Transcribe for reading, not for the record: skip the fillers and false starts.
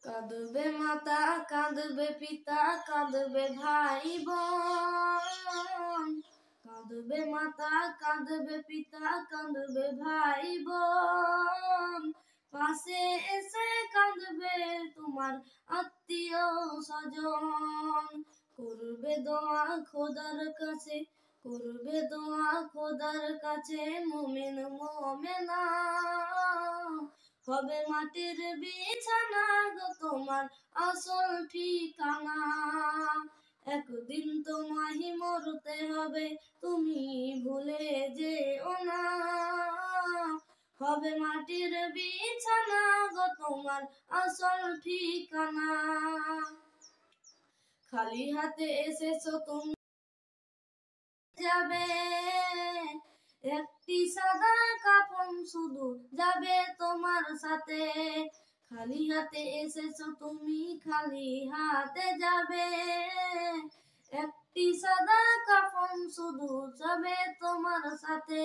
কাঁদবে মাতা, কাঁদবে পিতা, কাঁদবে ভাই বোন। কাঁদবে মাতা, কাঁদবে পিতা, কাঁদবে ভাই বোন। পাশে এসে কাঁদবে তোমার আত্মীয় স্বজন। করবে দোয়া খোদার কাছে, করবে দোয়া খোদার কাছে, মুমিন মুমিনা। হবে মাটির বিছানা গো তোমার আসল ঠিকানা। একদিন তোমায় মরতে হবে, তুমি ভুলে যেও না। হবে মাটির বিছানা গো তোমার আসল ঠিকানা। খালি হাতে এসেছো তুমি যাবে, একটি সাদা কাফন শুধু যাবে তোমার সাথে। খালি হাতে এসেছো তুমি, খালি হাতে যাবে, একটি সাদা কাফন শুধু যাবে তোমার সাথে।